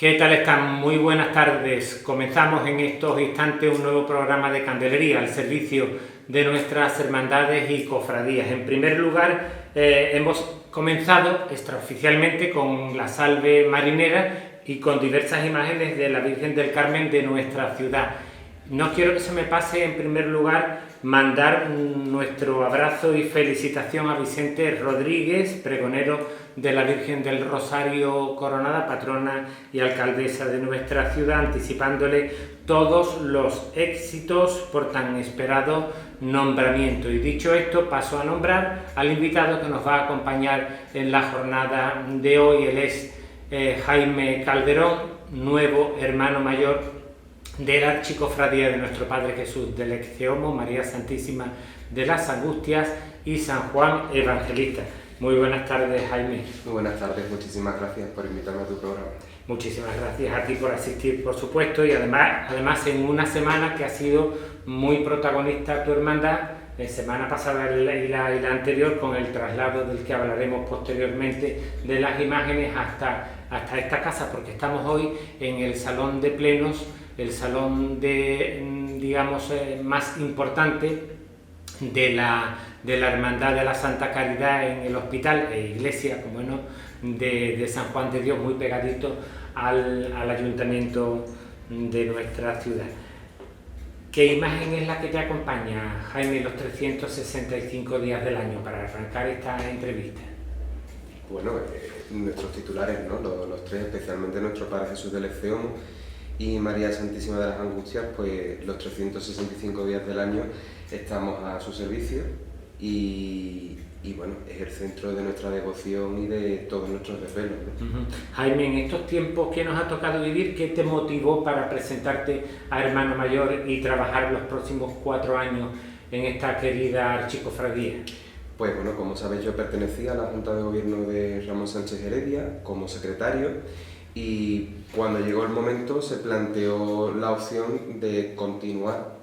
¿Qué tal están? Muy buenas tardes. Comenzamos en estos instantes un nuevo programa de Candelería al servicio de nuestras hermandades y cofradías. En primer lugar, hemos comenzado extraoficialmente con la salve marinera y con diversas imágenes de la Virgen del Carmen de nuestra ciudad. No quiero que se me pase, en primer lugar, mandar nuestro abrazo y felicitación a Vicente Rodríguez, pregonero de la Virgen del Rosario Coronada, patrona y alcaldesa de nuestra ciudad, anticipándole todos los éxitos por tan esperado nombramiento. Y dicho esto, paso a nombrar al invitado que nos va a acompañar en la jornada de hoy. Él es Jaime Calderón, nuevo hermano mayor de la Archicofradía de nuestro Padre Jesús del Exceomo, María Santísima de las Angustias y San Juan Evangelista. Muy buenas tardes, Jaime. Muy buenas tardes, muchísimas gracias por invitarme a tu programa. Muchísimas gracias a ti por asistir, por supuesto, y además en una semana que ha sido muy protagonista tu hermandad, semana pasada y la anterior, con el traslado del que hablaremos posteriormente de las imágenes hasta esta casa, porque estamos hoy en el Salón de Plenos, el salón más importante de la Hermandad de la Santa Caridad en el hospital e iglesia, como no, de San Juan de Dios, muy pegadito al ayuntamiento de nuestra ciudad. ¿Qué imagen es la que te acompaña, Jaime, los 365 días del año para arrancar esta entrevista? Bueno, nuestros titulares, ¿no? Los tres, especialmente nuestro Padre Jesús del Exceomo y María Santísima de las Angustias, pues los 365 días del año estamos a su servicio y bueno, es el centro de nuestra devoción y de todos nuestros desvelos, ¿no? Jaime, en estos tiempos que nos ha tocado vivir, ¿qué te motivó para presentarte a hermano mayor y trabajar los próximos 4 años en esta querida archicofradía? Pues bueno, como sabéis, yo pertenecía a la Junta de Gobierno de Ramón Sánchez Heredia como secretario, y cuando llegó el momento se planteó la opción de continuar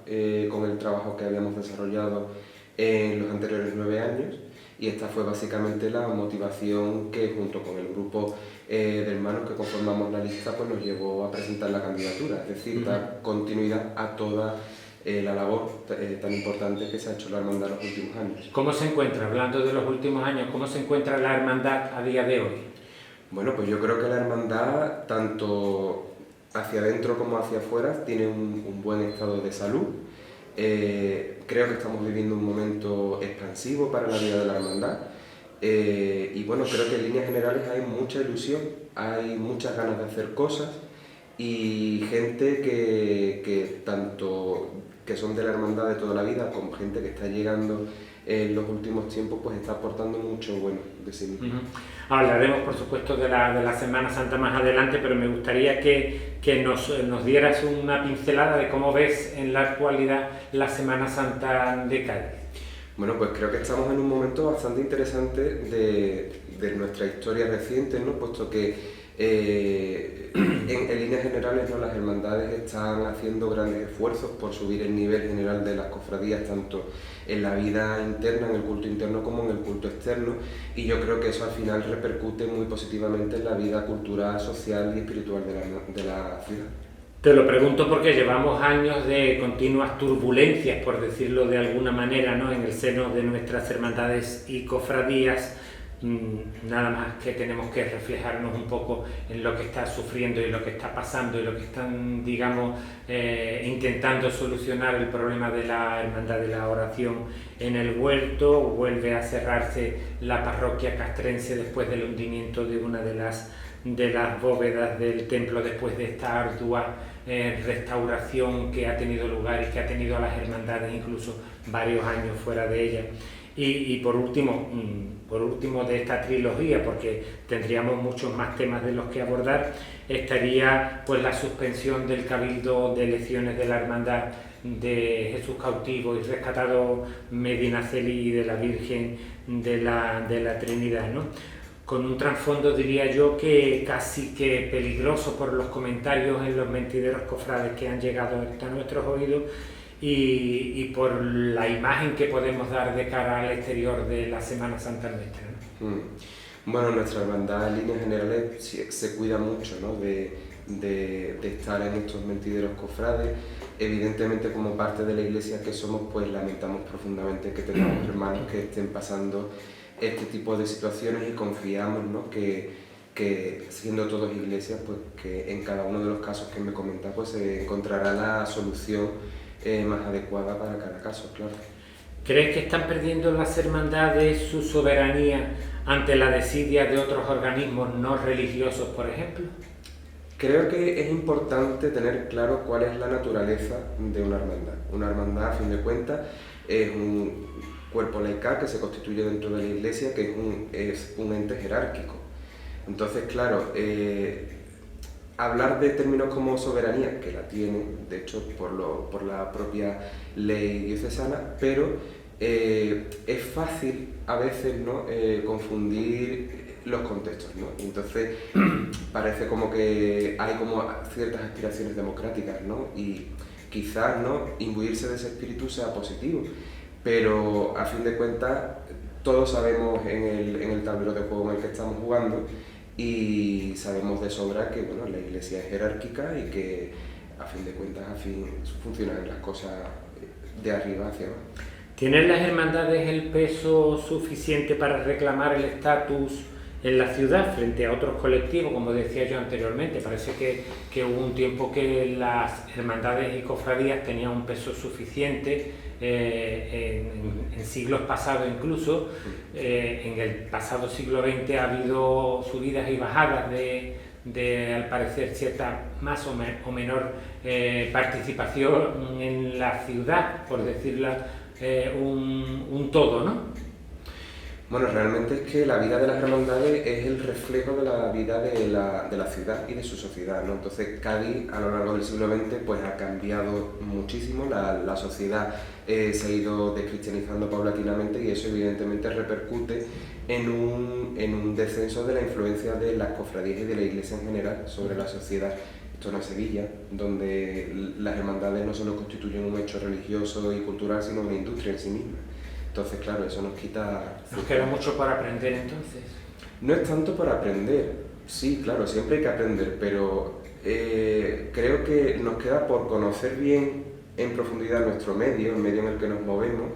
con el trabajo que habíamos desarrollado en los anteriores 9 años, y esta fue básicamente la motivación que, junto con el grupo de hermanos que conformamos la lista, pues nos llevó a presentar la candidatura, es decir, dar continuidad a toda la labor tan importante que se ha hecho la hermandad en los últimos años. ¿Cómo se encuentra, hablando de los últimos años, cómo se encuentra la hermandad a día de hoy? Bueno, pues yo creo que la hermandad, tanto hacia adentro como hacia afuera, tiene un buen estado de salud. Creo que estamos viviendo un momento expansivo para la vida de la hermandad. Y bueno, creo que en líneas generales hay mucha ilusión, hay muchas ganas de hacer cosas, y gente que tanto que son de la hermandad de toda la vida, como gente que está llegando en los últimos tiempos, pues está aportando mucho bueno de sí mismo. Hablaremos, por supuesto, de la Semana Santa más adelante, pero me gustaría que nos dieras una pincelada de cómo ves en la actualidad la Semana Santa de Cádiz. Bueno, pues creo que estamos en un momento bastante interesante de nuestra historia reciente, ¿no? Puesto que en líneas generales, ¿no?, las hermandades están haciendo grandes esfuerzos por subir el nivel general de las cofradías, tanto en la vida interna, en el culto interno, como en el culto externo, y yo creo que eso al final repercute muy positivamente en la vida cultural, social y espiritual de la ciudad. Te lo pregunto porque llevamos años de continuas turbulencias, por decirlo de alguna manera, ¿no?, en el seno de nuestras hermandades y cofradías. Nada más que tenemos que reflejarnos un poco en lo que está sufriendo y lo que está pasando y lo que están, intentando solucionar el problema de la Hermandad de la Oración en el Huerto. Vuelve a cerrarse la parroquia castrense después del hundimiento de una de las bóvedas del templo, después de esta ardua restauración que ha tenido lugar y que ha tenido a las hermandades incluso varios años fuera de ella. Y por último de esta trilogía, porque tendríamos muchos más temas de los que abordar, estaría pues la suspensión del Cabildo de Elecciones de la Hermandad de Jesús Cautivo y Rescatado Medinaceli y de la Virgen de la Trinidad, ¿no? Con un trasfondo, diría yo, que casi que peligroso por los comentarios en los mentideros cofrades que han llegado hasta nuestros oídos, y por la imagen que podemos dar de cara al exterior de la Semana Santa nuestra, ¿no? Bueno, nuestra hermandad en líneas generales se cuida mucho, ¿no?, de de estar en estos mentideros cofrades. Evidentemente, como parte de la Iglesia que somos, pues lamentamos profundamente que tengamos hermanos que estén pasando este tipo de situaciones y confiamos, ¿no?, que siendo todos iglesias, pues que en cada uno de los casos que me comenta, pues se encontrará la solución más adecuada para cada caso, claro. ¿Crees que están perdiendo las hermandades su soberanía ante la desidia de otros organismos no religiosos, por ejemplo? Creo que es importante tener claro cuál es la naturaleza de una hermandad. Una hermandad, a fin de cuentas, es un cuerpo laical que se constituye dentro de la Iglesia, que es un ente jerárquico. Entonces, claro, hablar de términos como soberanía, que la tiene, de hecho, por la propia ley diocesana, pero es fácil a veces, ¿no?, confundir los contextos, ¿no? Entonces parece como que hay como ciertas aspiraciones democráticas, ¿no? Y quizás, ¿no?, imbuirse de ese espíritu sea positivo, pero a fin de cuentas todos sabemos en el tablero de juego en el que estamos jugando y sabemos de sobra que, bueno, la Iglesia es jerárquica y que a fin de cuentas funcionan las cosas de arriba hacia abajo. ¿Tienen las hermandades el peso suficiente para reclamar el estatus en la ciudad frente a otros colectivos? Como decía yo anteriormente, parece que hubo un tiempo que las hermandades y cofradías tenían un peso suficiente en siglos pasados incluso. En el pasado siglo XX ha habido subidas y bajadas de al parecer cierta más o menor participación en la ciudad, por decirlo un todo, ¿no? Bueno, realmente es que la vida de las hermandades es el reflejo de la vida de la ciudad y de su sociedad, ¿no? Entonces Cádiz a lo largo del siglo XX pues ha cambiado muchísimo, la sociedad se ha ido descristianizando paulatinamente y eso evidentemente repercute en un descenso de la influencia de las cofradías y de la Iglesia en general sobre la sociedad. Esto no es Sevilla, donde las hermandades no solo constituyen un hecho religioso y cultural, sino una industria en sí misma. Entonces, claro, eso nos quita... ¿Nos queda mucho por aprender entonces? No es tanto por aprender, sí, claro, siempre hay que aprender, pero creo que nos queda por conocer bien en profundidad nuestro medio, el medio en el que nos movemos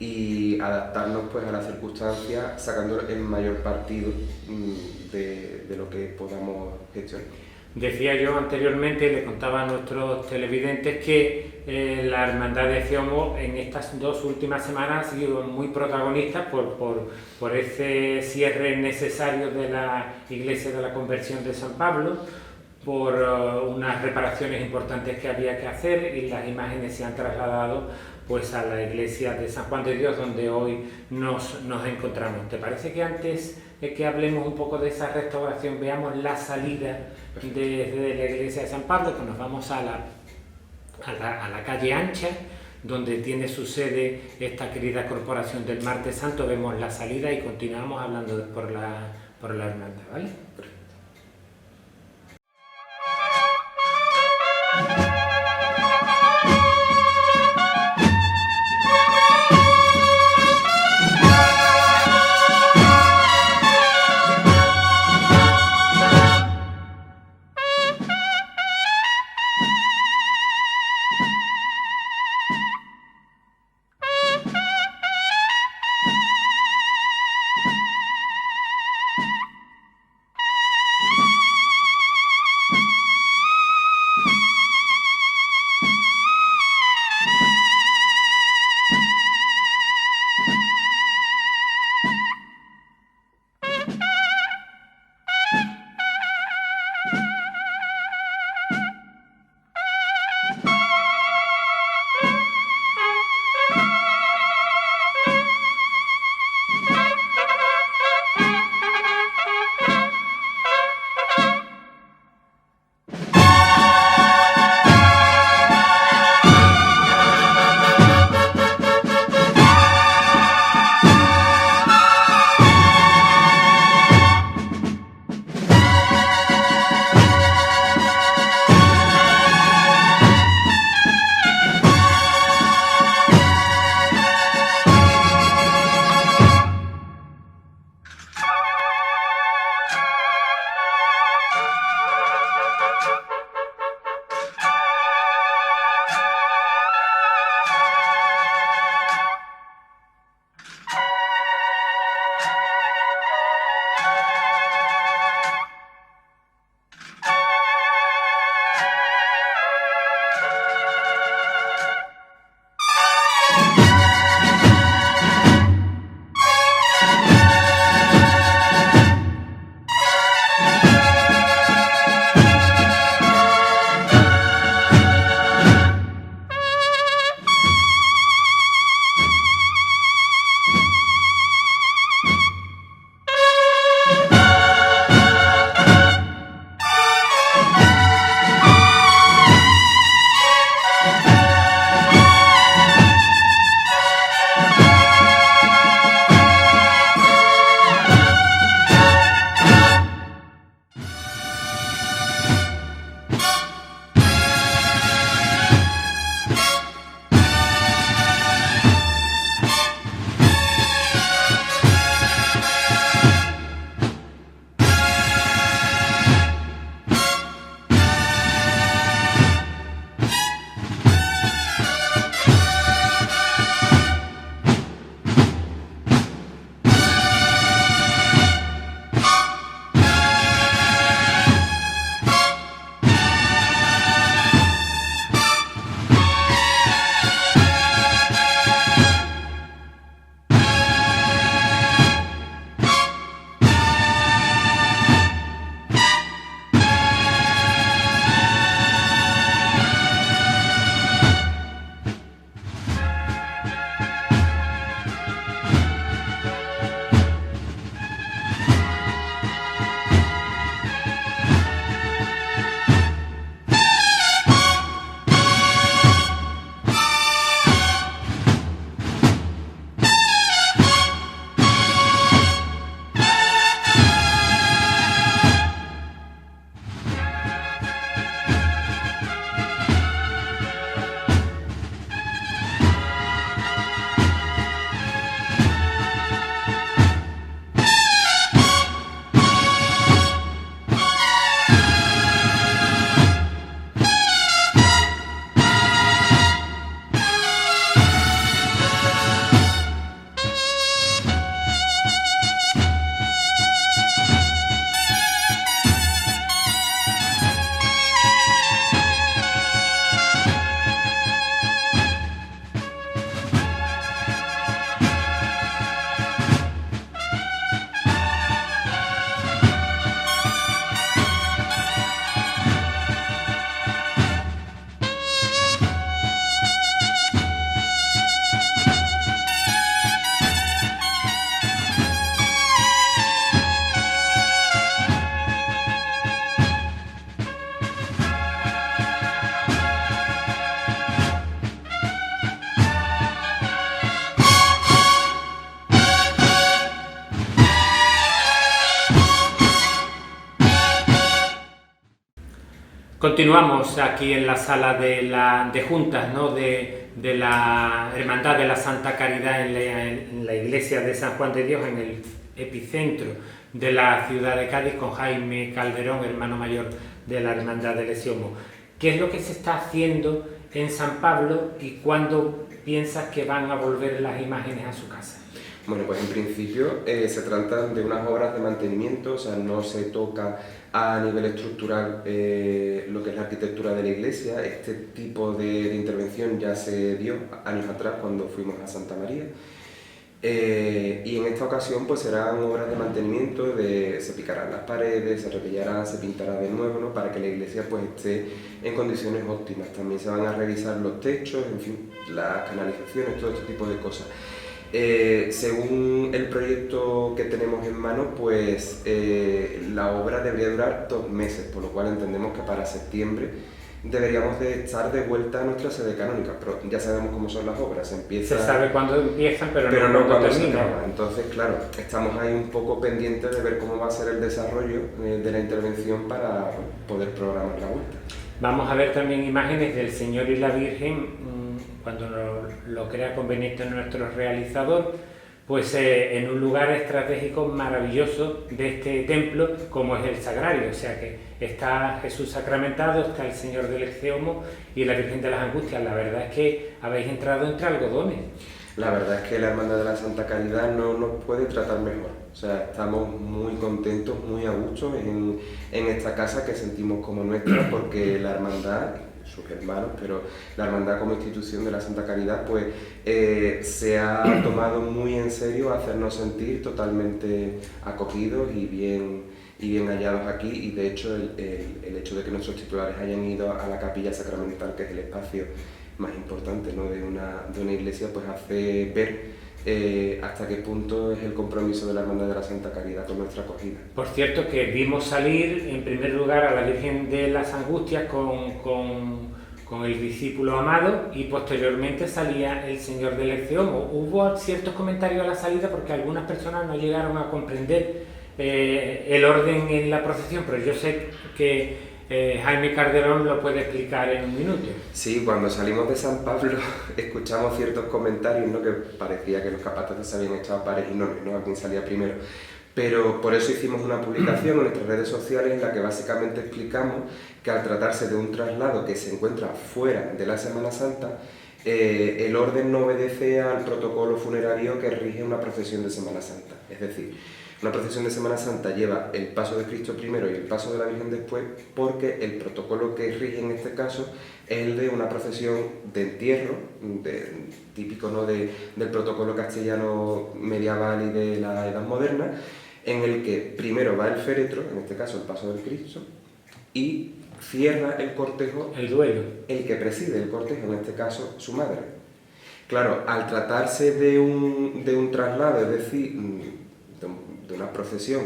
y adaptarnos pues a las circunstancias, sacando el mayor partido de lo que podamos gestionar. Decía yo anteriormente, le contaba a nuestros televidentes que la Hermandad de Ciomo en estas 2 últimas semanas ha sido muy protagonista por ese cierre necesario de la Iglesia de la Conversión de San Pablo, por unas reparaciones importantes que había que hacer y las imágenes se han trasladado pues a la Iglesia de San Juan de Dios, donde hoy nos encontramos. ¿Te parece que antes de que hablemos un poco de esa restauración veamos la salida desde la Iglesia de San Pablo, que nos vamos a la calle Ancha, donde tiene su sede esta querida Corporación del Martes Santo? Vemos la salida y continuamos hablando por la hermandad, ¿vale? Continuamos aquí en la sala de juntas, ¿no?, de la Hermandad de la Santa Caridad en la iglesia de San Juan de Dios, en el epicentro de la ciudad de Cádiz, con Jaime Calderón, hermano mayor de la Hermandad del Exiomo. ¿Qué es lo que se está haciendo en San Pablo y cuándo piensas que van a volver las imágenes a su casa? Bueno, pues en principio se tratan de unas obras de mantenimiento, o sea, no se toca a nivel estructural lo que es la arquitectura de la iglesia. Este tipo de intervención ya se dio años atrás cuando fuimos a Santa María. Y en esta ocasión pues serán obras de mantenimiento, se picarán las paredes, se repellarán, se pintará de nuevo, ¿no?, para que la iglesia pues esté en condiciones óptimas. También se van a revisar los techos, en fin, las canalizaciones, todo este tipo de cosas. Según el proyecto que tenemos en mano, pues la obra debería durar 2 meses, por lo cual entendemos que para septiembre deberíamos de estar de vuelta a nuestra sede canónica, pero ya sabemos cómo son las obras, se sabe cuándo empiezan, pero no cuándo terminan. se acaban. Entonces, claro, estamos ahí un poco pendientes de ver cómo va a ser el desarrollo de la intervención para poder programar la vuelta. Vamos a ver también imágenes del Señor y la Virgen cuando lo crea conveniente nuestro realizador, pues en un lugar estratégico maravilloso de este templo, como es el Sagrario. O sea que está Jesús sacramentado, está el Señor del Exiomo y la Virgen de las Angustias. La verdad es que habéis entrado entre algodones. La verdad es que la Hermandad de la Santa Caridad no nos puede tratar mejor. O sea, estamos muy contentos, muy a gusto en esta casa que sentimos como nuestra, porque la Hermandad, sus hermanos, pero la Hermandad como institución de la Santa Caridad, pues se ha tomado muy en serio hacernos sentir totalmente acogidos y bien hallados aquí, y de hecho el hecho de que nuestros titulares hayan ido a la capilla sacramental, que es el espacio más importante, ¿no?, de una iglesia, pues hace ver hasta qué punto es el compromiso de la Hermandad de la Santa Caridad con nuestra acogida. Por cierto, que vimos salir en primer lugar a la Virgen de las Angustias con el discípulo amado, y posteriormente salía el Señor del Exiomo. Hubo ciertos comentarios a la salida porque algunas personas no llegaron a comprender el orden en la procesión, pero yo sé que Jaime Calderón lo puede explicar en un minuto. Sí, cuando salimos de San Pablo escuchamos ciertos comentarios, ¿no?, que parecía que los capataces se habían echado pares y no a quién salía primero. Pero por eso hicimos una publicación en nuestras redes sociales en la que básicamente explicamos que al tratarse de un traslado que se encuentra fuera de la Semana Santa, el orden no obedece al protocolo funerario que rige una procesión de Semana Santa. Es decir, una procesión de Semana Santa lleva el paso de Cristo primero y el paso de la Virgen después, porque el protocolo que rige en este caso es el de una procesión de entierro, típico, ¿no?, del protocolo castellano medieval y de la Edad Moderna, en el que primero va el féretro, en este caso el paso del Cristo, y cierra el cortejo, el duelo, el que preside el cortejo, en este caso su madre. Claro, al tratarse de un traslado, es decir, de una procesión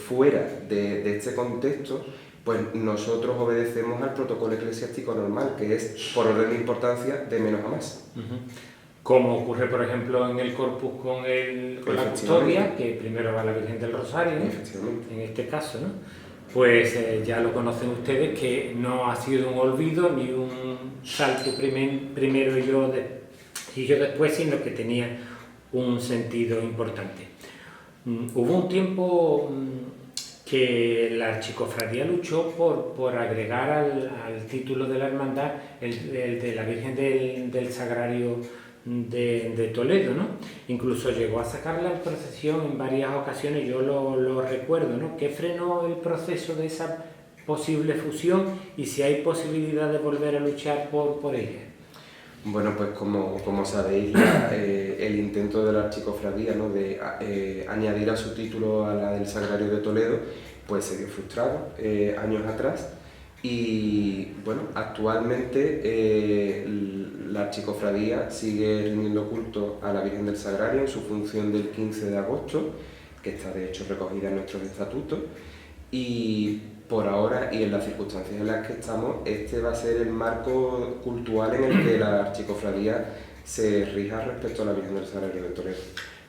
fuera de este contexto, pues nosotros obedecemos al protocolo eclesiástico normal, que es, por orden de importancia, de menos a más. Como ocurre, por ejemplo, en el Corpus con la custodia, que primero va la Virgen del Rosario, ¿no?, en este caso, ¿no? Pues ya lo conocen ustedes, que no ha sido un olvido ni un salto primero y yo después, sino que tenía un sentido importante. Hubo un tiempo que la Archicofradía luchó por agregar al título de la hermandad el de la Virgen del Sagrario de Toledo, ¿no? Incluso llegó a sacarla en procesión en varias ocasiones, yo lo recuerdo, ¿no? ¿Qué frenó el proceso de esa posible fusión y si hay posibilidad de volver a luchar por ella? Bueno, pues como sabéis, el intento de la Archicofradía, ¿no?, de añadir a su título a la del Sagrario de Toledo, pues se vio frustrado años atrás. Y bueno, actualmente la Archicofradía sigue rindiendo culto a la Virgen del Sagrario en su función del 15 de agosto, que está de hecho recogida en nuestros estatutos, y por ahora y en las circunstancias en las que estamos, este va a ser el marco cultural en el que la Archicofradía se rija respecto a la Virgen del Sagrario de Toledo.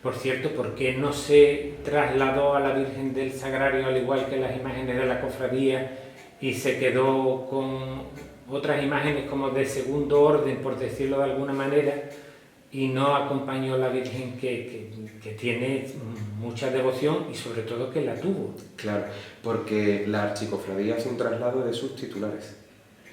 Por cierto, ¿por qué no se trasladó a la Virgen del Sagrario, al igual que las imágenes de la cofradía, y se quedó con otras imágenes como de segundo orden, por decirlo de alguna manera, y no acompañó a la Virgen que tiene mucha devoción y sobre todo que la tuvo. Claro, porque la archicofradía hace un traslado de sus titulares.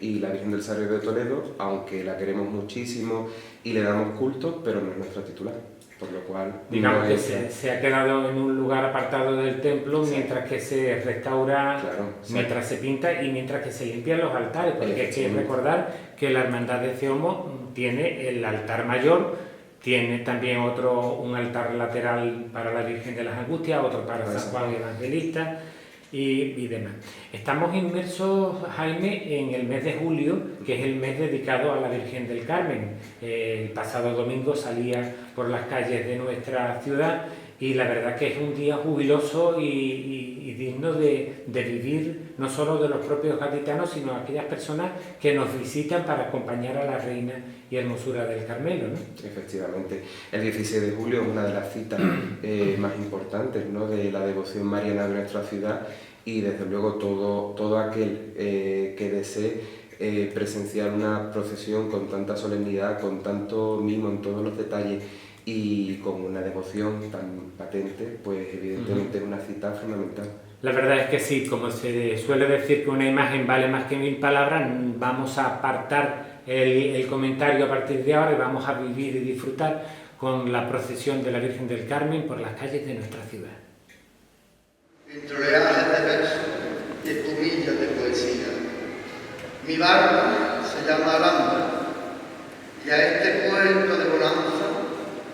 Y la Virgen del Sagrario de Toledo, aunque la queremos muchísimo y le damos culto, pero no es nuestra titular. Por lo cual... Digamos que se ha quedado en un lugar apartado del templo, sí, mientras que se restaura, claro, mientras se pinta y mientras que se limpian los altares, porque hay que recordar que la Hermandad de Ceomo tiene el altar mayor, tiene también un altar lateral para la Virgen de las Angustias, otro para San Juan Evangelista y demás. Estamos inmersos, Jaime, en el mes de julio, que es el mes dedicado a la Virgen del Carmen. El pasado domingo salía por las calles de nuestra ciudad y la verdad que es un día jubiloso y digno de vivir, no solo de los propios gaditanos, sino de aquellas personas que nos visitan para acompañar a la Reina y Hermosura del Carmelo, ¿no? Efectivamente. El 16 de julio es una de las citas más importantes, ¿no?, de la devoción mariana de nuestra ciudad, y desde luego todo aquel que desee presenciar una procesión con tanta solemnidad, con tanto mimo en todos los detalles y con una devoción tan patente, pues evidentemente es una cita fundamental. La verdad es que sí, como se suele decir que una imagen vale más que 1000 palabras, vamos a apartar el comentario a partir de ahora y vamos a vivir y disfrutar con la procesión de la Virgen del Carmen por las calles de nuestra ciudad. Entre oleajes de versos y espumillas de poesía, mi barca se llama Alhambra y a este puerto de bonanza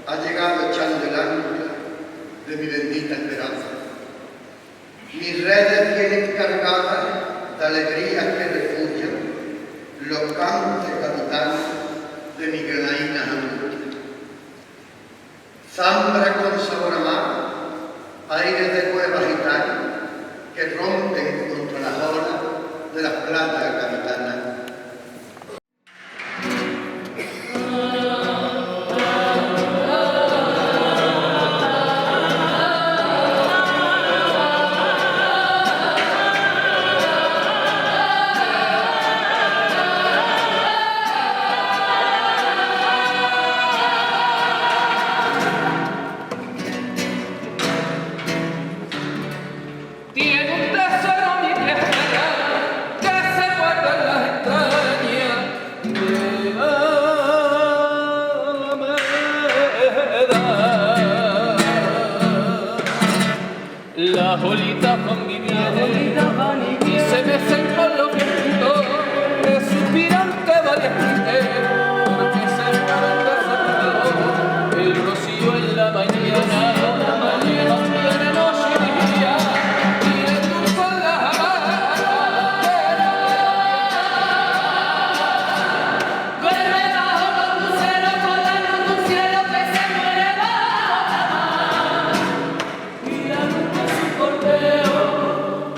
ha llegado echando el ancla de mi bendita esperanza. Mis redes vienen cargadas de alegrías que refugian los cantes capitanes de mi granaína angustia. Zambra con sabor a mar, aires de cuevas gitanas que rompen contra las olas de las playas capitanas. Las olitas van y vienen y se mecen con los vientos que suspiran que valiente porque se mueren de sentido el rocío en la mañana mantiene noche y día y el dulce en la duerme bajo con tu cielo con la luz de un cielo que se muere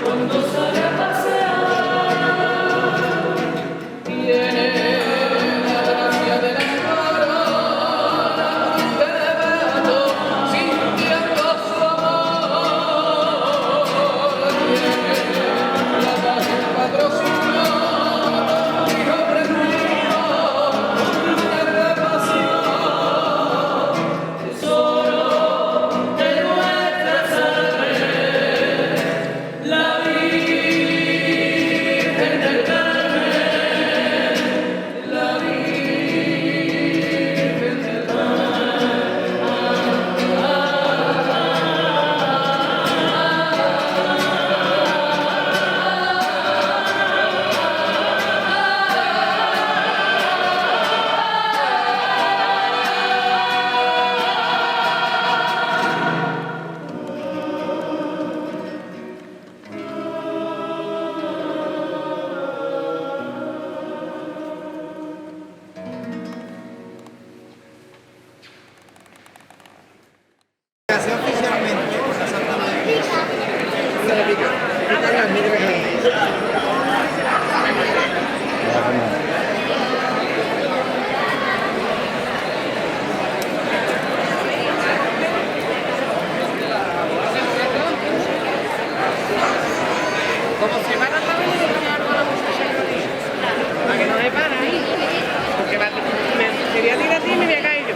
cuando sale a pasear, tiene la gracia de la corona de beato, sintiendo su amor, tiene la paz del patrocinio, hijo presumido, de pasión, tesoro de nuestra sangre. La Virgen del Carmen, la Virgen del Oficialmente por la Santa Madre. Como se van a la tira a ti y me voy a caer yo.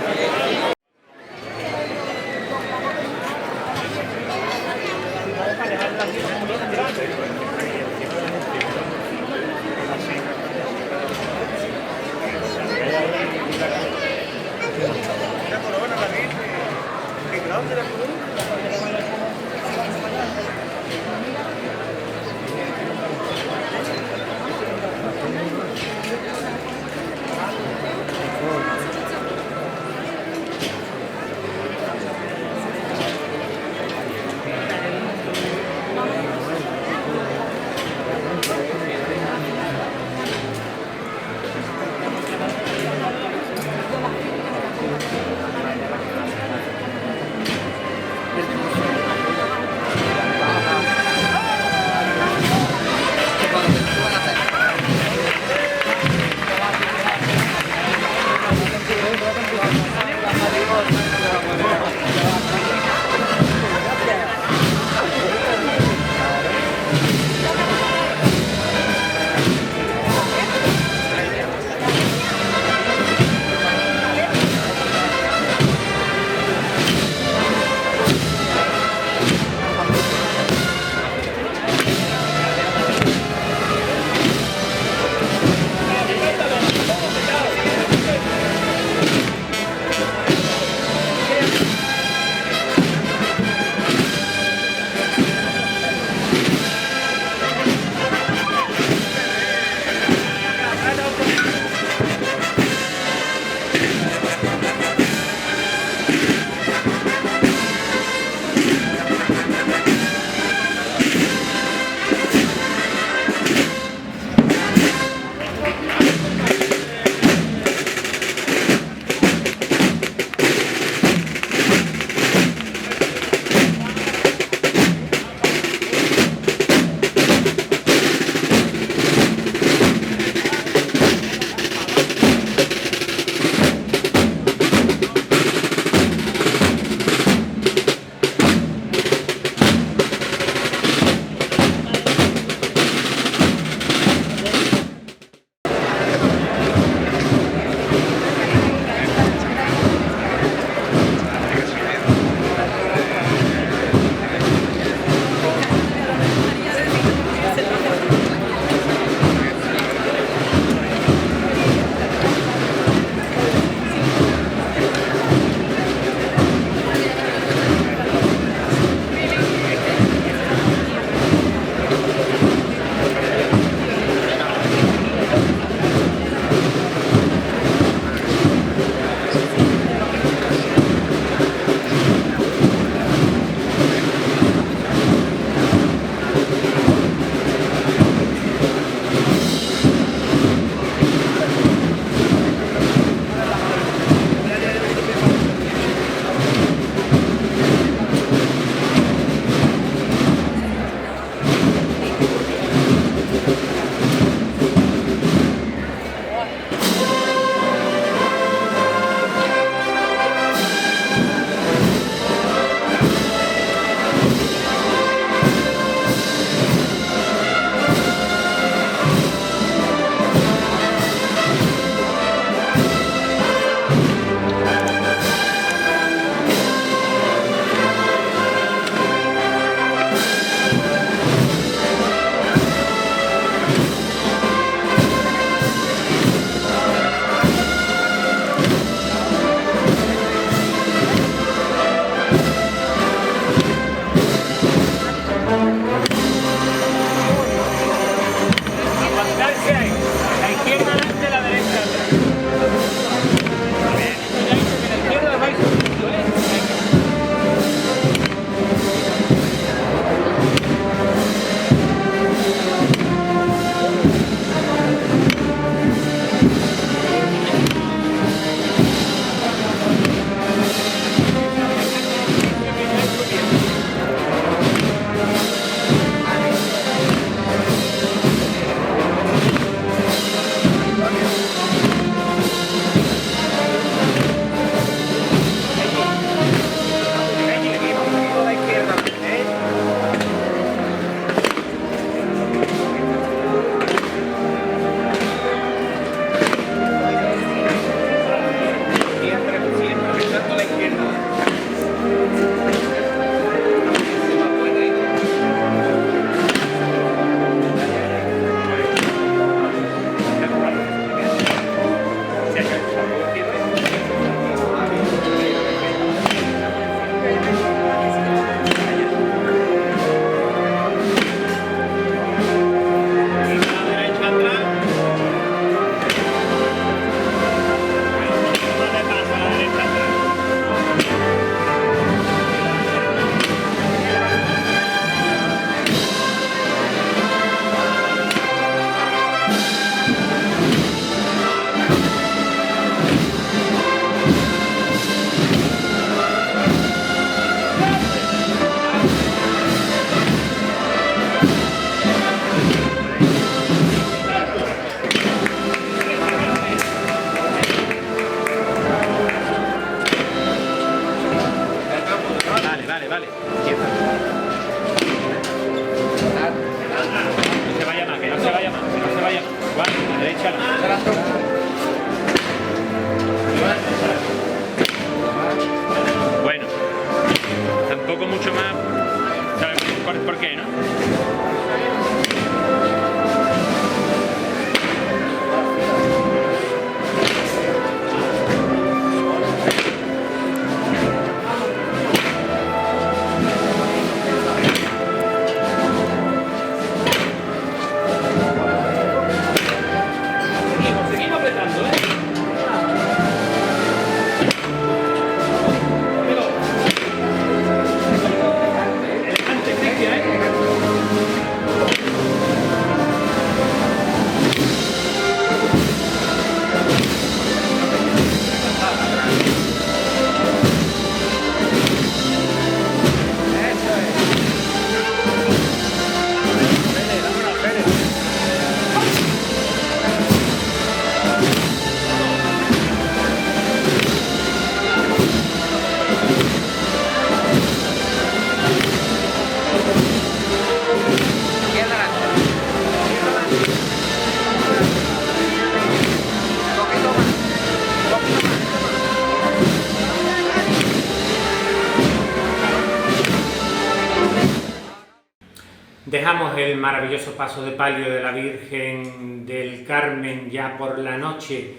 Dejamos el maravilloso paso de palio de la Virgen del Carmen ya por la noche,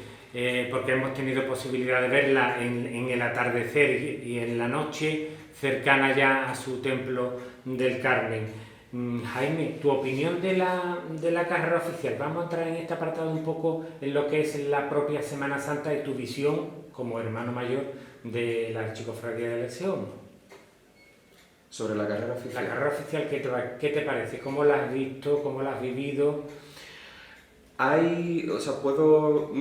porque hemos tenido posibilidad de verla en el atardecer y en la noche, cercana ya a su templo del Carmen. Jaime, tu opinión de la carrera oficial. Vamos a entrar en este apartado un poco en lo que es la propia Semana Santa y tu visión como hermano mayor de la Archicofradía de León. Sobre la carrera oficial. La carrera oficial, ¿qué te parece? ¿Cómo la has visto? ¿Cómo la has vivido? Puedo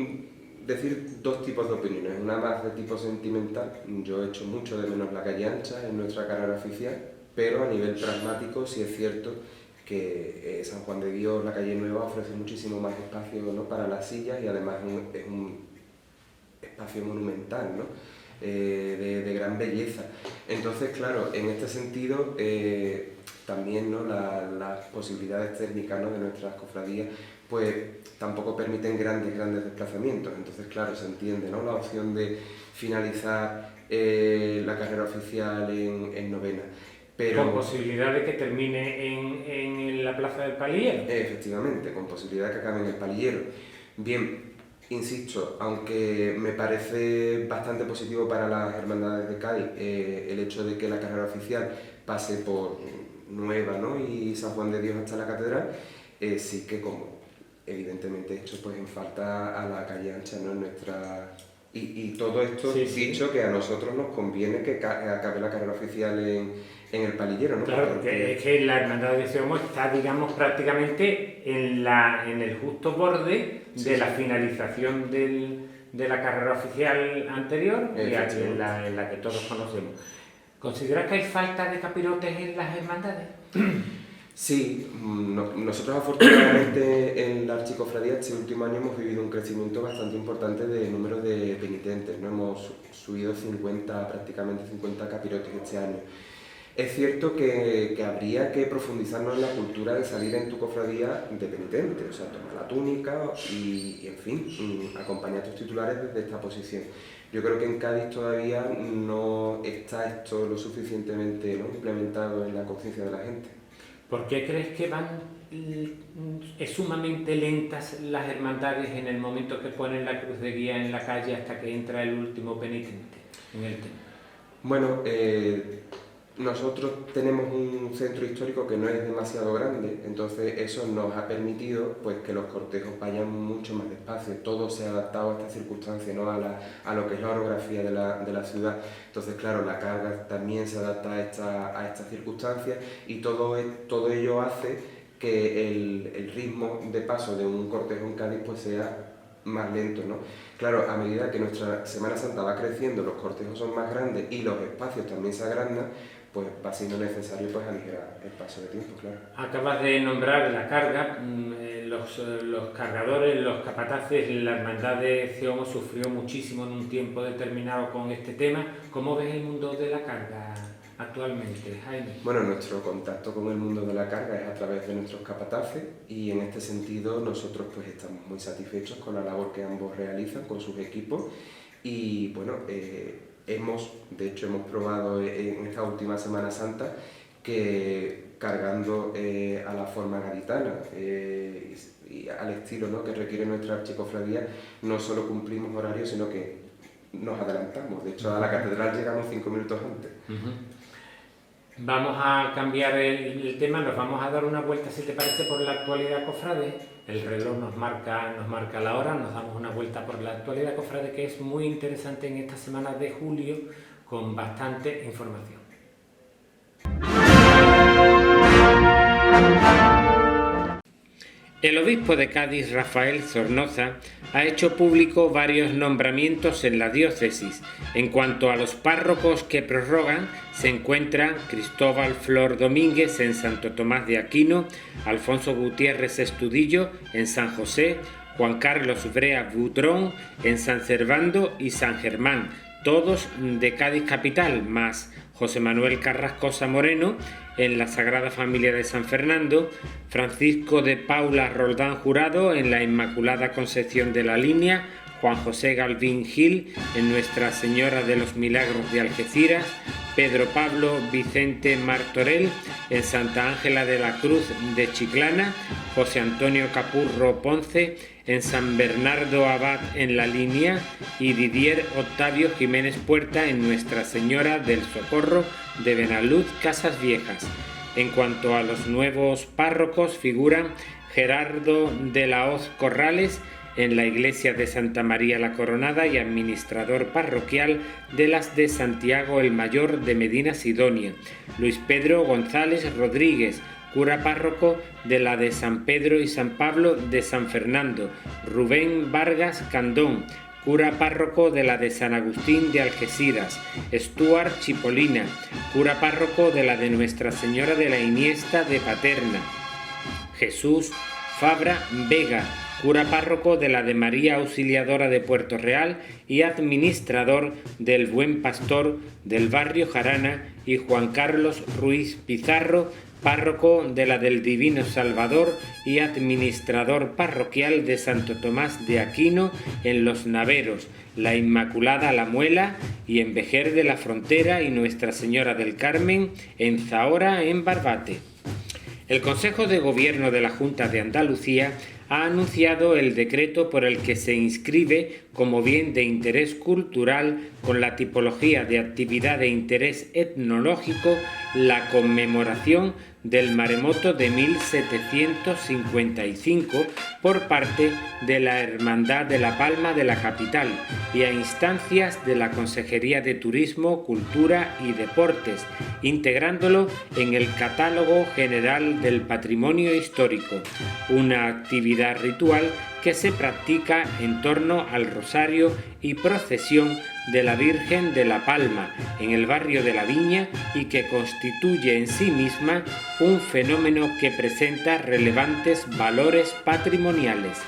decir dos tipos de opiniones. Una más de tipo sentimental. Yo he hecho mucho de menos la calle ancha en nuestra carrera oficial, pero a nivel pragmático sí es cierto que San Juan de Dios, la calle Nueva, ofrece muchísimo más espacio, ¿no?, para las sillas, y además es un espacio monumental, ¿no?, de gran belleza. Entonces, claro, en este sentido también, ¿no?, las posibilidades técnicas, ¿no?, de nuestras cofradías pues tampoco permiten grandes desplazamientos. Entonces, claro, se entiende, ¿no?, la opción de finalizar la carrera oficial en novena. Pero, con posibilidad de que termine en la Plaza del Palillero. Efectivamente, con posibilidad de que acabe en el Palillero. Bien, insisto, aunque me parece bastante positivo para las hermandades de Cádiz el hecho de que la carrera oficial pase por Nueva, ¿no?, y San Juan de Dios hasta la catedral, sí que, como evidentemente he hecho pues en falta a la calle ancha, ¿no?, en nuestra... Y todo esto dicho que a nosotros nos conviene que acabe la carrera oficial en el Palillero, ¿no? Claro, porque es que la Hermandad de Seomo está, digamos, prácticamente en el justo borde de la finalización de la carrera oficial anterior, y en la que todos conocemos. ¿Consideras que hay falta de capirotes en las hermandades? Sí, nosotros afortunadamente en la Archicofradía este último año hemos vivido un crecimiento bastante importante de número de penitentes, ¿no? Hemos subido prácticamente 50 capirotes este año. Es cierto que habría que profundizarnos en la cultura de salir en tu cofradía de penitente, o sea, tomar la túnica y en fin, acompañar a tus titulares desde esta posición. Yo creo que en Cádiz todavía no está esto lo suficientemente, ¿no?, implementado en la conciencia de la gente. ¿Por qué crees que es sumamente lentas las hermandades en el momento que ponen la cruz de guía en la calle hasta que entra el último penitente en el templo? Bueno, nosotros tenemos un centro histórico que no es demasiado grande, entonces eso nos ha permitido pues que los cortejos vayan mucho más despacio. Todo se ha adaptado a esta circunstancia, ¿no?, a lo que es la orografía de la ciudad. Entonces, claro, la carga también se adapta a esta circunstancia, y todo ello hace que el ritmo de paso de un cortejo en Cádiz pues sea más lento, ¿no? Claro, a medida que nuestra Semana Santa va creciendo, los cortejos son más grandes y los espacios también se agrandan, pues va siendo necesario pues aligerar el paso de tiempo, claro. Acabas de nombrar la carga, los cargadores, los capataces. La Hermandad de Seomo sufrió muchísimo en un tiempo determinado con este tema. ¿Cómo ves el mundo de la carga actualmente, Jaime? Bueno, nuestro contacto con el mundo de la carga es a través de nuestros capataces, y en este sentido nosotros pues estamos muy satisfechos con la labor que ambos realizan con sus equipos. Y bueno, hemos probado en esta última Semana Santa que cargando a la forma gaditana y al estilo, ¿no?, que requiere nuestra archicofradía, no solo cumplimos horarios, sino que nos adelantamos. De hecho, a la catedral llegamos 5 minutos antes. Vamos a cambiar el tema, nos vamos a dar una vuelta, si te parece, por la actualidad cofrade. El reloj nos marca la hora, nos damos una vuelta por la actualidad cofrade, que es muy interesante en esta semana de julio, con bastante información. El obispo de Cádiz, Rafael Zornoza, ha hecho público varios nombramientos en la diócesis. En cuanto a los párrocos que prorrogan, se encuentran Cristóbal Flor Domínguez en Santo Tomás de Aquino, Alfonso Gutiérrez Estudillo en San José, Juan Carlos Brea Butrón en San Servando y San Germán, todos de Cádiz capital, más José Manuel Carrascosa Moreno en la Sagrada Familia de San Fernando, Francisco de Paula Roldán Jurado en la Inmaculada Concepción de la Línea, Juan José Galvín Gil en Nuestra Señora de los Milagros de Algeciras, Pedro Pablo Vicente Martorell en Santa Ángela de la Cruz de Chiclana, José Antonio Capurro Ponce en San Bernardo Abad en La Línea y Didier Octavio Jiménez Puerta en Nuestra Señora del Socorro de Benalud, Casas Viejas. En cuanto a los nuevos párrocos, figuran Gerardo de la Hoz Corrales en la iglesia de Santa María la Coronada y administrador parroquial de las de Santiago el Mayor de Medina Sidonia, Luis Pedro González Rodríguez, cura párroco de la de San Pedro y San Pablo de San Fernando, Rubén Vargas Candón, cura párroco de la de San Agustín de Algeciras, Stuart Chipolina, cura párroco de la de Nuestra Señora de la Iniesta de Paterna, Jesús Fabra Vega, cura párroco de la de María Auxiliadora de Puerto Real y administrador del Buen Pastor del barrio Jarana, y Juan Carlos Ruiz Pizarro, párroco de la del Divino Salvador y administrador parroquial de Santo Tomás de Aquino en Los Naveros, la Inmaculada La Muela y en Vejer de la Frontera y Nuestra Señora del Carmen en Zahora en Barbate. El Consejo de Gobierno de la Junta de Andalucía ha anunciado el decreto por el que se inscribe como bien de interés cultural con la tipología de actividad de interés etnológico la conmemoración del maremoto de 1755 por parte de la Hermandad de la Palma de la capital y a instancias de la Consejería de Turismo, Cultura y Deportes, integrándolo en el Catálogo General del Patrimonio Histórico, una actividad ritual que se practica en torno al rosario y procesión de la Virgen de la Palma en el barrio de La Viña y que constituye en sí misma un fenómeno que presenta relevantes valores patrimoniales.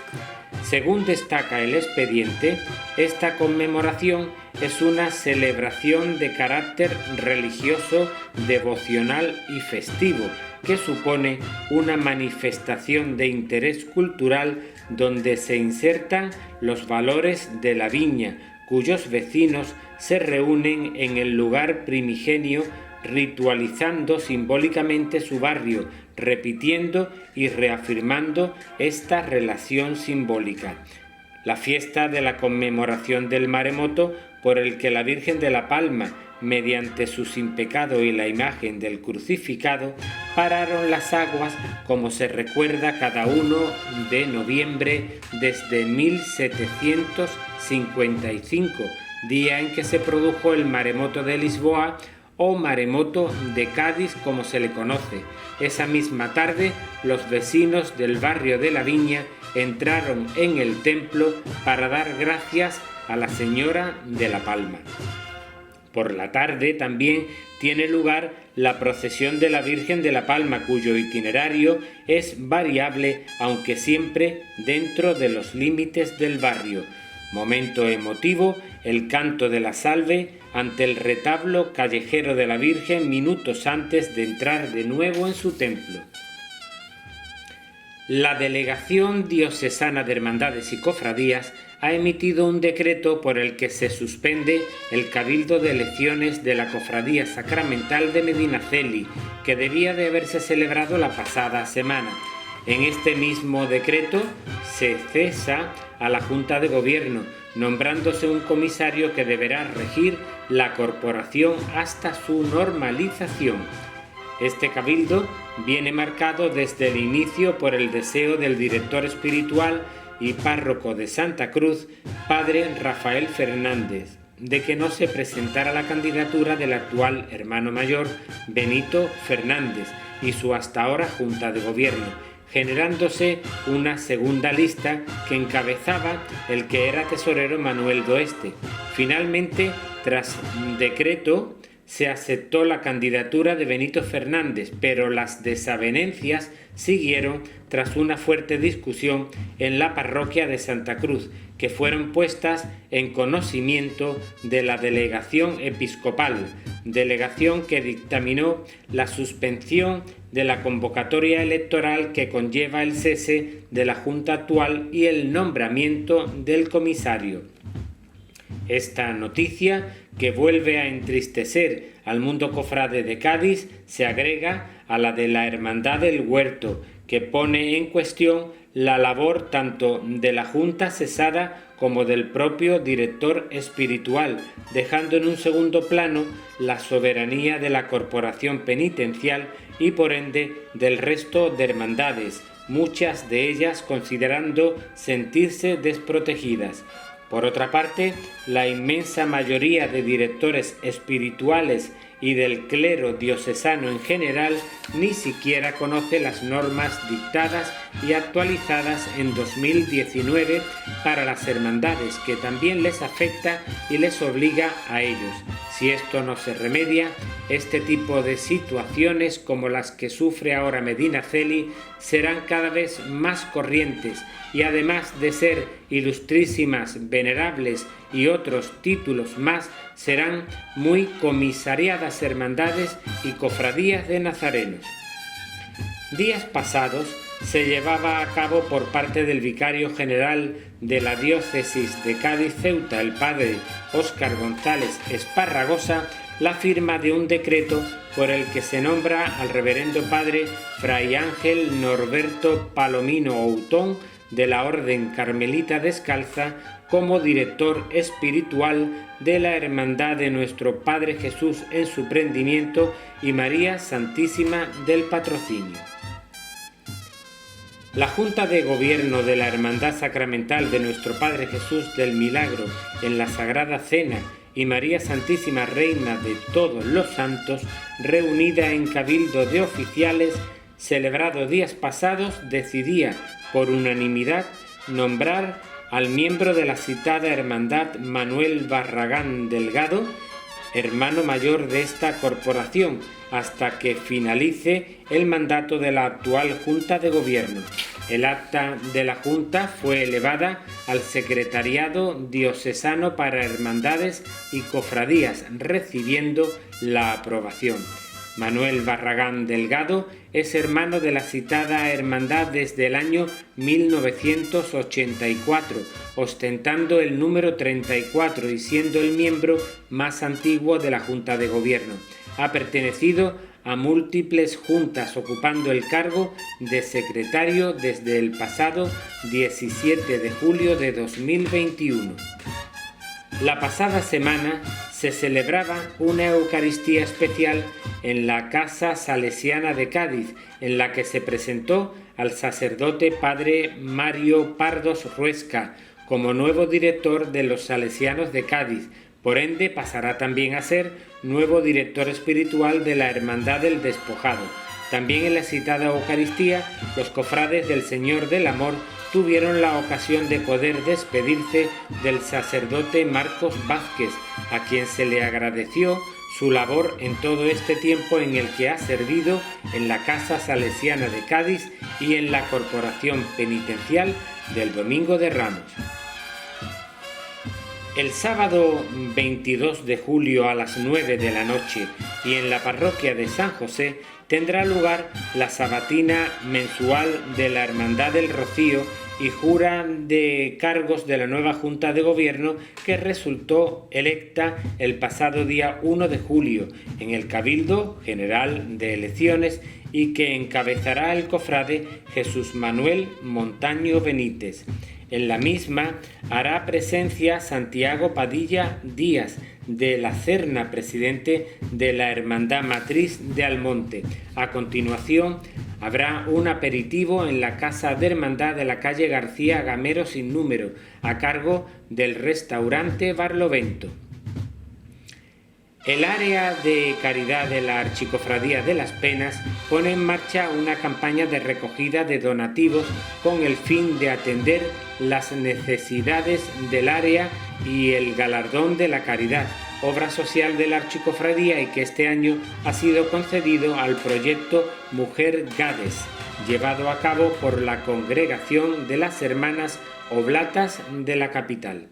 Según destaca el expediente, esta conmemoración es una celebración de carácter religioso, devocional y festivo, que supone una manifestación de interés cultural donde se insertan los valores de La Viña, cuyos vecinos se reúnen en el lugar primigenio ritualizando simbólicamente su barrio, repitiendo y reafirmando esta relación simbólica. La fiesta de la conmemoración del maremoto por el que la Virgen de la Palma, mediante su sin pecado y la imagen del crucificado, pararon las aguas como se recuerda cada 1 de noviembre desde 1755, día en que se produjo el maremoto de Lisboa o maremoto de Cádiz como se le conoce. Esa misma tarde los vecinos del barrio de La Viña entraron en el templo para dar gracias a la Señora de la Palma. Por la tarde también tiene lugar la procesión de la Virgen de la Palma, cuyo itinerario es variable, aunque siempre dentro de los límites del barrio. Momento emotivo, el canto de la salve ante el retablo callejero de la Virgen minutos antes de entrar de nuevo en su templo. La Delegación Diocesana de Hermandades y Cofradías ha emitido un decreto por el que se suspende el cabildo de elecciones de la Cofradía Sacramental de Medinaceli, que debía de haberse celebrado la pasada semana. En este mismo decreto se cesa a la Junta de Gobierno, nombrándose un comisario que deberá regir la corporación hasta su normalización. Este cabildo viene marcado desde el inicio por el deseo del director espiritual y párroco de Santa Cruz, padre Rafael Fernández, de que no se presentara la candidatura del actual hermano mayor Benito Fernández y su hasta ahora Junta de Gobierno, generándose una segunda lista que encabezaba el que era tesorero Manuel Doeste. Finalmente, tras decreto, se aceptó la candidatura de Benito Fernández, pero las desavenencias siguieron tras una fuerte discusión en la parroquia de Santa Cruz, que fueron puestas en conocimiento de la delegación episcopal, delegación que dictaminó la suspensión de la convocatoria electoral que conlleva el cese de la Junta actual y el nombramiento del comisario. Esta noticia, que vuelve a entristecer al mundo cofrade de Cádiz, se agrega a la de la Hermandad del Huerto, que pone en cuestión la labor tanto de la Junta cesada como del propio director espiritual, dejando en un segundo plano la soberanía de la corporación penitencial y por ende del resto de hermandades, muchas de ellas considerando sentirse desprotegidas. Por otra parte, la inmensa mayoría de directores espirituales y del clero diocesano en general ni siquiera conoce las normas dictadas y actualizadas en 2019 para las hermandades, que también les afecta y les obliga a ellos. Si esto no se remedia, este tipo de situaciones como las que sufre ahora Medinaceli serán cada vez más corrientes y además de ser ilustrísimas, venerables y otros títulos más, serán muy comisariadas hermandades y cofradías de nazarenos. Días pasados se llevaba a cabo por parte del vicario general de la diócesis de Cádiz-Ceuta, el padre Óscar González Esparragosa, la firma de un decreto por el que se nombra al reverendo padre Fray Ángel Norberto Palomino Outón de la Orden Carmelita Descalza como director espiritual de la Hermandad de Nuestro Padre Jesús en su prendimiento y María Santísima del Patrocinio. La Junta de Gobierno de la Hermandad Sacramental de Nuestro Padre Jesús del Milagro en la Sagrada Cena y María Santísima Reina de todos los Santos, reunida en Cabildo de Oficiales, celebrado días pasados, decidía por unanimidad nombrar al miembro de la citada hermandad Manuel Barragán Delgado, hermano mayor de esta corporación, hasta que finalice el mandato de la actual Junta de Gobierno. El acta de la Junta fue elevada al Secretariado Diocesano para Hermandades y Cofradías, recibiendo la aprobación. Manuel Barragán Delgado es hermano de la citada hermandad desde el año 1984, ostentando el número 34 y siendo el miembro más antiguo de la Junta de Gobierno. Ha pertenecido a múltiples juntas, ocupando el cargo de secretario desde el pasado 17 de julio de 2021. La pasada semana se celebraba una Eucaristía especial en la Casa Salesiana de Cádiz, en la que se presentó al sacerdote padre Mario Pardos Ruesca como nuevo director de los Salesianos de Cádiz. Por ende, pasará también a ser nuevo director espiritual de la Hermandad del Despojado. También en la citada Eucaristía, los cofrades del Señor del Amor tuvieron la ocasión de poder despedirse del sacerdote Marcos Vázquez, a quien se le agradeció su labor en todo este tiempo en el que ha servido en la Casa Salesiana de Cádiz y en la Corporación Penitencial del Domingo de Ramos. El sábado 22 de julio a las 9 de la noche y en la parroquia de San José tendrá lugar la sabatina mensual de la Hermandad del Rocío y jura de cargos de la nueva Junta de Gobierno que resultó electa el pasado día 1 de julio en el Cabildo General de Elecciones y que encabezará el cofrade Jesús Manuel Montaño Benítez. En la misma hará presencia Santiago Padilla Díaz de la Cerna, presidente de la Hermandad Matriz de Almonte. A continuación habrá un aperitivo en la Casa de Hermandad de la calle García Gamero sin número, a cargo del restaurante Barlovento. El área de caridad de la Archicofradía de las Penas pone en marcha una campaña de recogida de donativos con el fin de atender las necesidades del área y el galardón de la caridad, obra social de la Archicofradía y que este año ha sido concedido al proyecto Mujer Gades, llevado a cabo por la Congregación de las Hermanas Oblatas de la capital.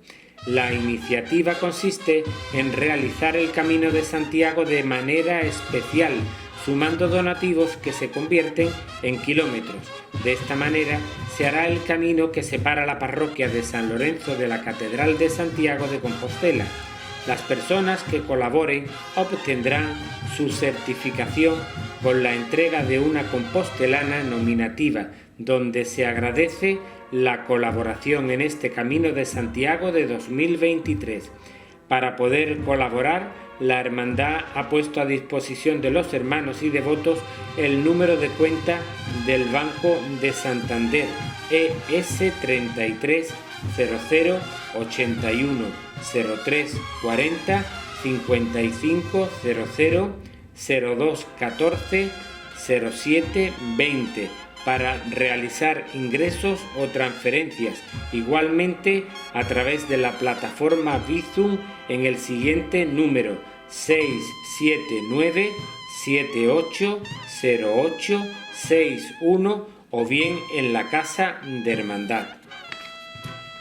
La iniciativa consiste en realizar el Camino de Santiago de manera especial, sumando donativos que se convierten en kilómetros. De esta manera se hará el camino que separa la parroquia de San Lorenzo de la Catedral de Santiago de Compostela. Las personas que colaboren obtendrán su certificación con la entrega de una compostelana nominativa, donde se agradece la colaboración en este Camino de Santiago de 2023. Para poder colaborar, la Hermandad ha puesto a disposición de los hermanos y devotos el número de cuenta del Banco de Santander, ES 33 00 81 03 40 55 00 02 14 07 20 para realizar ingresos o transferencias, igualmente a través de la plataforma Bizum en el siguiente número 679 7808 61 o bien en la Casa de Hermandad.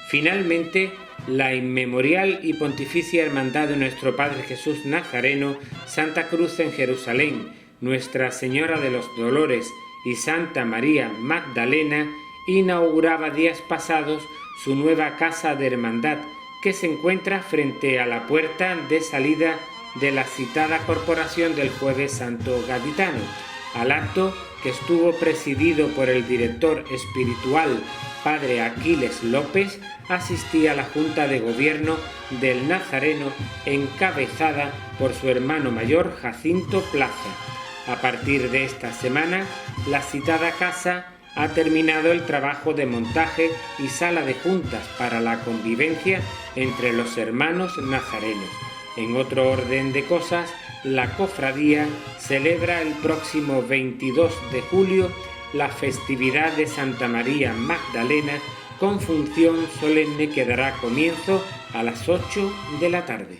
Finalmente, la inmemorial y pontificia Hermandad de nuestro Padre Jesús Nazareno, Santa Cruz en Jerusalén, Nuestra Señora de los Dolores y Santa María Magdalena inauguraba días pasados su nueva Casa de Hermandad, que se encuentra frente a la puerta de salida de la citada corporación del Jueves Santo Gaditano. Al acto, que estuvo presidido por el director espiritual Padre Aquiles López, asistía la Junta de Gobierno del Nazareno, encabezada por su hermano mayor Jacinto Plaza. A partir de esta semana, la citada casa ha terminado el trabajo de montaje y sala de juntas para la convivencia entre los hermanos nazarenos. En otro orden de cosas, la cofradía celebra el próximo 22 de julio la festividad de Santa María Magdalena con función solemne que dará comienzo a las 8 de la tarde.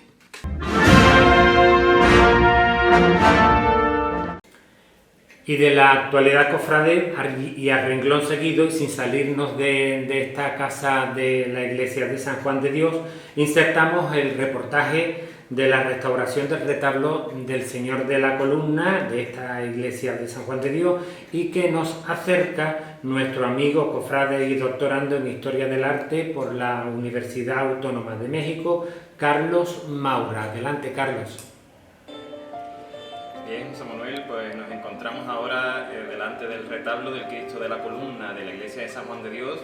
Y de la actualidad cofrade, y a renglón seguido y sin salirnos de esta casa de la iglesia de San Juan de Dios, insertamos el reportaje de la restauración del retablo del Señor de la Columna de esta iglesia de San Juan de Dios, y que nos acerca nuestro amigo cofrade y doctorando en Historia del Arte por la Universidad Autónoma de México, Carlos Maura. Adelante, Carlos. Bien, José Manuel, pues nos encontramos ahora delante del retablo del Cristo de la Columna de la iglesia de San Juan de Dios,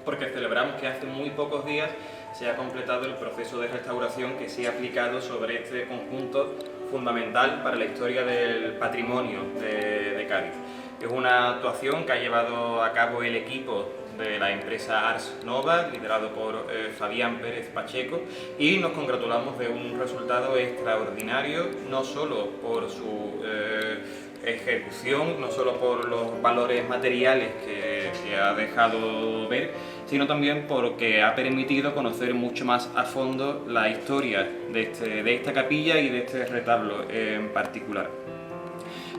porque celebramos que hace muy pocos días se ha completado el proceso de restauración que se ha aplicado sobre este conjunto fundamental para la historia del patrimonio de Cádiz. Es una actuación que ha llevado a cabo el equipo de la empresa Ars Nova, liderado por Fabián Pérez Pacheco, y nos congratulamos de un resultado extraordinario, no solo por su ejecución, no solo por los valores materiales que ha dejado ver, sino también porque ha permitido conocer mucho más a fondo la historia de esta capilla y de este retablo en particular.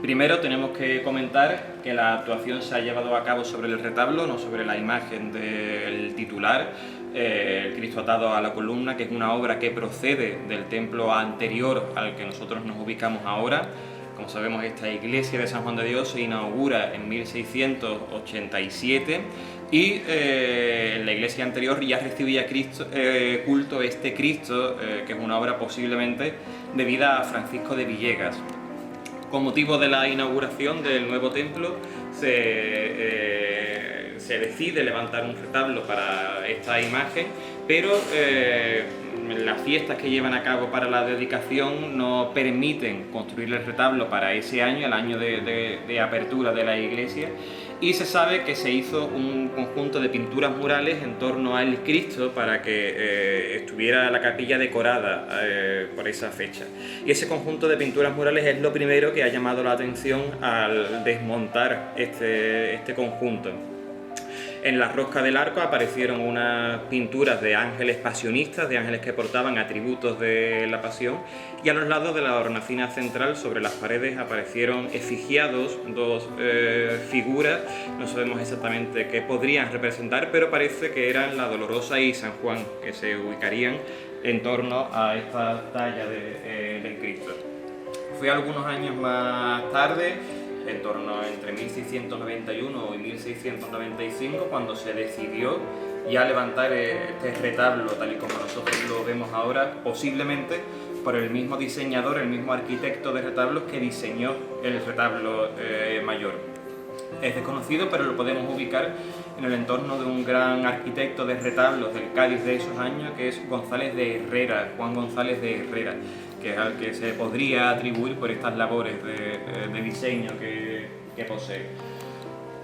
Primero tenemos que comentar que la actuación se ha llevado a cabo sobre el retablo, no sobre la imagen del titular, el Cristo atado a la columna, que es una obra que procede del templo anterior al que nosotros nos ubicamos ahora. Como sabemos, esta iglesia de San Juan de Dios se inaugura en 1687 y en la iglesia anterior ya recibía culto este Cristo, que es una obra posiblemente debida a Francisco de Villegas. Con motivo de la inauguración del nuevo templo se decide levantar un retablo para esta imagen, pero las fiestas que llevan a cabo para la dedicación no permiten construir el retablo para ese año, el año de apertura de la iglesia, y se sabe que se hizo un conjunto de pinturas murales en torno al Cristo para que estuviera la capilla decorada por esa fecha. Y ese conjunto de pinturas murales es lo primero que ha llamado la atención al desmontar este conjunto. En la rosca del arco aparecieron unas pinturas de ángeles pasionistas, de ángeles que portaban atributos de la pasión, y a los lados de la hornacina central, sobre las paredes, aparecieron efigiados dos figuras. No sabemos exactamente qué podrían representar, pero parece que eran la Dolorosa y San Juan, que se ubicarían en torno a esta talla del Cristo. Fue algunos años más tarde, en torno entre 1691 y 1695, cuando se decidió y a levantar este retablo tal y como nosotros lo vemos ahora, posiblemente por el mismo diseñador, el mismo arquitecto de retablos que diseñó el retablo mayor. Es desconocido, pero lo podemos ubicar en el entorno de un gran arquitecto de retablos del Cádiz de esos años, que es González de Herrera, Juan González de Herrera, que es al que se podría atribuir por estas labores de diseño que posee.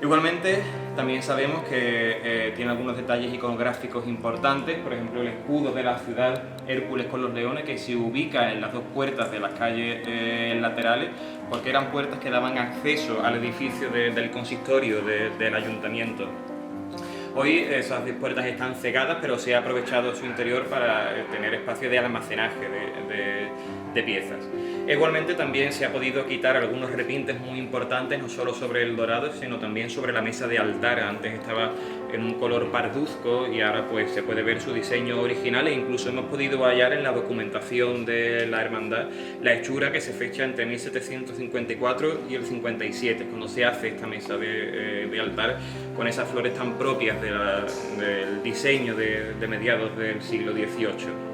Igualmente, también sabemos que tiene algunos detalles iconográficos importantes, por ejemplo el escudo de la ciudad, Hércules con los leones, que se ubica en las dos puertas de las calles laterales, porque eran puertas que daban acceso al edificio del consistorio del ayuntamiento. Hoy esas puertas están cegadas, pero se ha aprovechado su interior para tener espacio de almacenaje de piezas. Igualmente también se ha podido quitar algunos repintes muy importantes, no solo sobre el dorado, sino también sobre la mesa de altar. Antes estaba en un color parduzco y ahora pues se puede ver su diseño original, e incluso hemos podido hallar en la documentación de la hermandad la hechura que se fecha entre 1754 y el 57, cuando se hace esta mesa de altar con esas flores tan propias del diseño de mediados del siglo XVIII.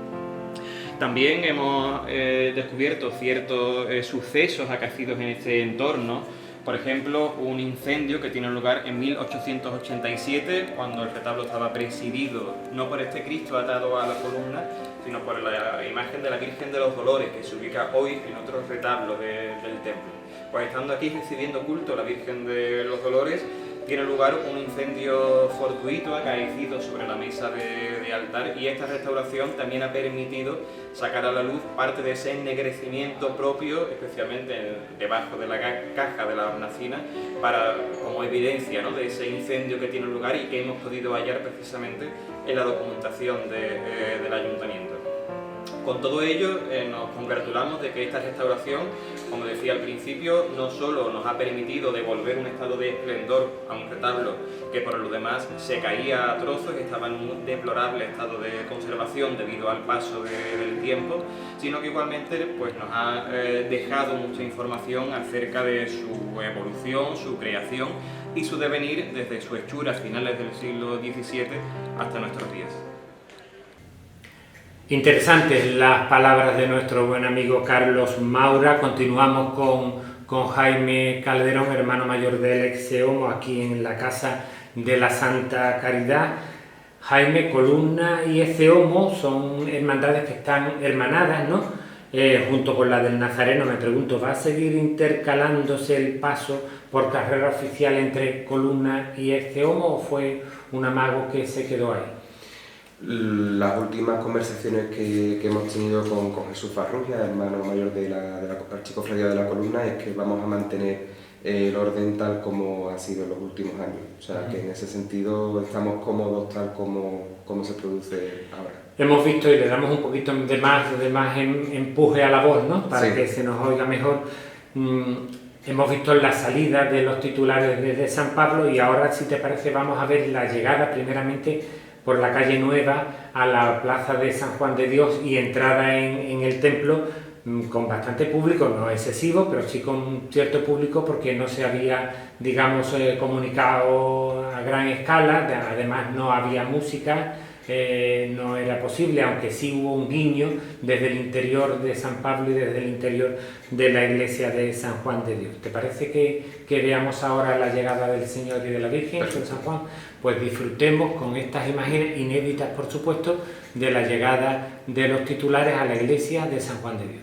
También hemos descubierto ciertos sucesos acaecidos en este entorno, por ejemplo, un incendio que tiene lugar en 1887, cuando el retablo estaba presidido no por este Cristo atado a la columna, sino por la imagen de la Virgen de los Dolores, que se ubica hoy en otro retablo del templo. Pues estando aquí recibiendo culto a la Virgen de los Dolores, tiene lugar un incendio fortuito acaecido sobre la mesa de altar, y esta restauración también ha permitido sacar a la luz parte de ese ennegrecimiento propio, especialmente debajo de la caja de la hornacina, como evidencia, ¿no?, de ese incendio que tiene lugar y que hemos podido hallar precisamente en la documentación del ayuntamiento. Con todo ello, nos congratulamos de que esta restauración, como decía al principio, no solo nos ha permitido devolver un estado de esplendor a un retablo que por lo demás se caía a trozos y estaba en un deplorable estado de conservación debido al paso del tiempo, sino que igualmente pues, nos ha dejado mucha información acerca de su evolución, su creación y su devenir desde su hechura a finales del siglo XVII hasta nuestros días. Interesantes las palabras de nuestro buen amigo Carlos Maura. Continuamos con Jaime Calderón, hermano mayor del ex Seomo, aquí en la Casa de la Santa Caridad. Jaime, columna y Seomo son hermandades que están hermanadas, ¿no? Junto con la del Nazareno. Me pregunto, ¿va a seguir intercalándose el paso por carrera oficial entre columna y Seomo o fue un amago que se quedó ahí? Las últimas conversaciones que hemos tenido con Jesús Farrugia, hermano mayor de la Archicofradía de la Columna, es que vamos a mantener el orden tal como ha sido en los últimos años. O sea, que en ese sentido estamos cómodos tal como se produce ahora. Hemos visto, y le damos un poquito de más empuje a la voz, ¿no?, para que se nos oiga mejor. Hemos visto la salida de los titulares desde San Pablo, y ahora, si te parece, vamos a ver la llegada primeramente por la calle Nueva a la plaza de San Juan de Dios y entrada en el templo, con bastante público, no excesivo, pero sí con cierto público, porque no se había, digamos, comunicado a gran escala. Además no había música, no era posible, aunque sí hubo un guiño desde el interior de San Pablo y desde el interior de la iglesia de San Juan de Dios. ¿Te parece que veamos ahora la llegada del Señor y de la Virgen de San Juan? Pues disfrutemos con estas imágenes inéditas, por supuesto, de la llegada de los titulares a la iglesia de San Juan de Dios.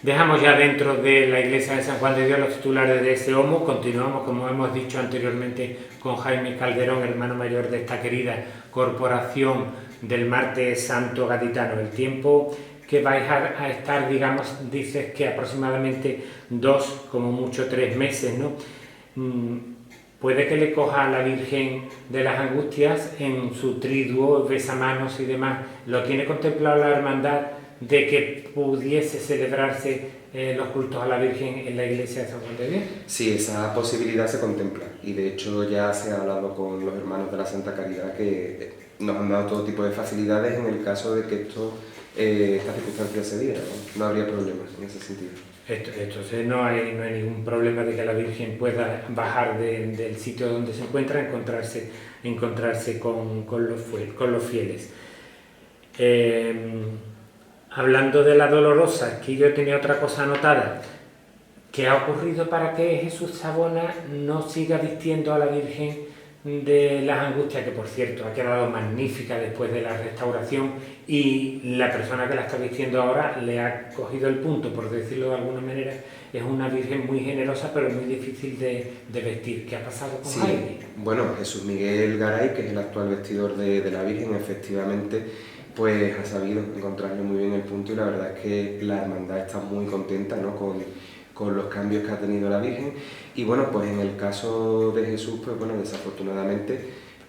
Dejamos ya dentro de la iglesia de San Juan de Dios los titulares de ese homo. Continuamos, como hemos dicho anteriormente, con Jaime Calderón, hermano mayor de esta querida corporación del Martes Santo Gaditano. El tiempo que vais a estar, digamos, dices que aproximadamente 2, como mucho 3 meses, ¿no? Puede que le coja a la Virgen de las Angustias en su triduo, besamanos y demás. ¿Lo tiene contemplado la hermandad de que pudiese celebrarse los cultos a la Virgen en la iglesia de San Juan de Dios? Sí, esa posibilidad se contempla y de hecho ya se ha hablado con los hermanos de la Santa Caridad que nos han dado todo tipo de facilidades en el caso de que esta circunstancia se diera, ¿no? No habría problemas en ese sentido. Entonces no hay ningún problema de que la Virgen pueda bajar del sitio donde se encuentra, encontrarse con los fieles. Hablando de la Dolorosa, aquí yo tenía otra cosa anotada. ¿Qué ha ocurrido para que Jesús Savona no siga vistiendo a la Virgen de las Angustias, que por cierto ha quedado magnífica después de la restauración, y la persona que la está vistiendo ahora le ha cogido el punto, por decirlo de alguna manera? Es una Virgen muy generosa pero muy difícil de vestir. ¿Qué ha pasado con Jaime? Bueno, Jesús Miguel Garay, que es el actual vestidor de la Virgen, efectivamente pues ha sabido encontrarle muy bien el punto y la verdad es que la hermandad está muy contenta, ¿no? con los cambios que ha tenido la Virgen. Y bueno, pues en el caso de Jesús, pues bueno, desafortunadamente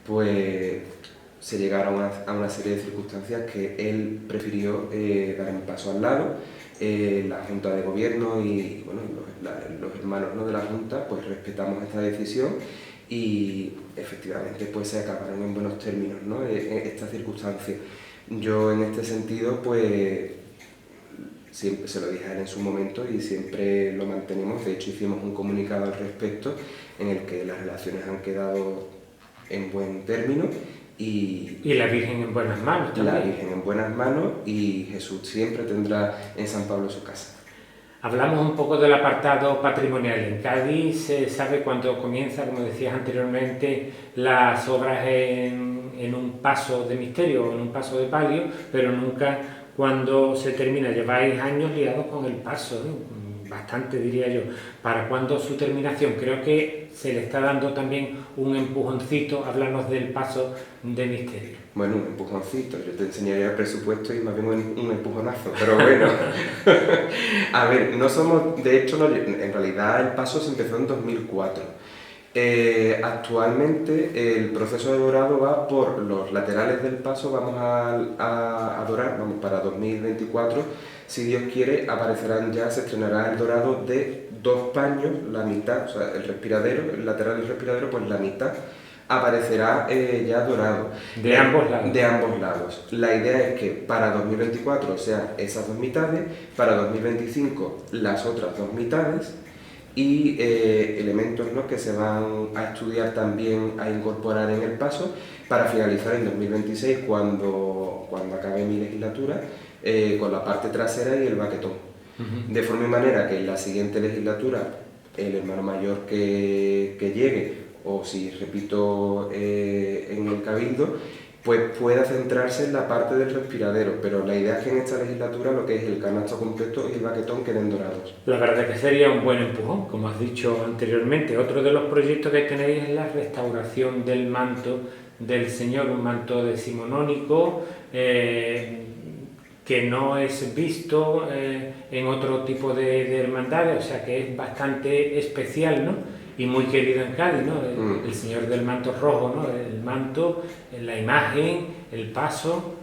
pues se llegaron a una serie de circunstancias que él prefirió dar un paso al lado. La Junta de Gobierno y bueno, los hermanos, ¿no?, de la Junta pues respetamos esta decisión y efectivamente pues se acabaron en buenos términos, ¿no?, estas circunstancias. Yo en este sentido pues siempre se lo dije a él en su momento y siempre lo mantenemos. De hecho hicimos un comunicado al respecto en el que las relaciones han quedado en buen término y la Virgen en buenas manos también. La Virgen en buenas manos y Jesús siempre tendrá en San Pablo su casa. Hablamos un poco del apartado patrimonial. En Cádiz se sabe cuándo comienza, como decías anteriormente, las obras en un paso de misterio o en un paso de palio, pero nunca cuando se termina. Lleváis años liados con el paso, ¿no? Bastante diría yo. ¿Para cuándo su terminación? Creo que se le está dando también un empujoncito. Háblanos del paso de misterio. Bueno, un empujoncito, yo te enseñaría el presupuesto y más bien un empujonazo, pero bueno. A ver, no somos, de hecho, en realidad el paso se empezó en 2004. Actualmente el proceso de dorado va por los laterales del paso. Vamos a dorar, para 2024, si Dios quiere, se estrenará el dorado de 2 paños, la mitad, o sea, el respiradero, el lateral del respiradero, pues la mitad aparecerá ya dorado. De ambos lados. De ambos lados. La idea es que para 2024 sean esas 2 mitades, para 2025 las otras 2 mitades, y elementos, ¿no?, que se van a estudiar también, a incorporar en el paso, para finalizar en 2026, cuando acabe mi legislatura, con la parte trasera y el baquetón. De forma y manera que en la siguiente legislatura el hermano mayor que llegue, o si repito en el cabildo, pues pueda centrarse en la parte del respiradero, pero la idea es que en esta legislatura lo que es el canasto completo y el baquetón queden dorados. La verdad que sería un buen empujón, como has dicho anteriormente. Otro de los proyectos que tenéis es la restauración del manto del Señor, un manto decimonónico que no es visto en otro tipo de hermandades, o sea que es bastante especial, ¿no? Y muy querido en Cádiz, ¿no? El Señor del Manto Rojo, ¿no? El manto, la imagen, el paso.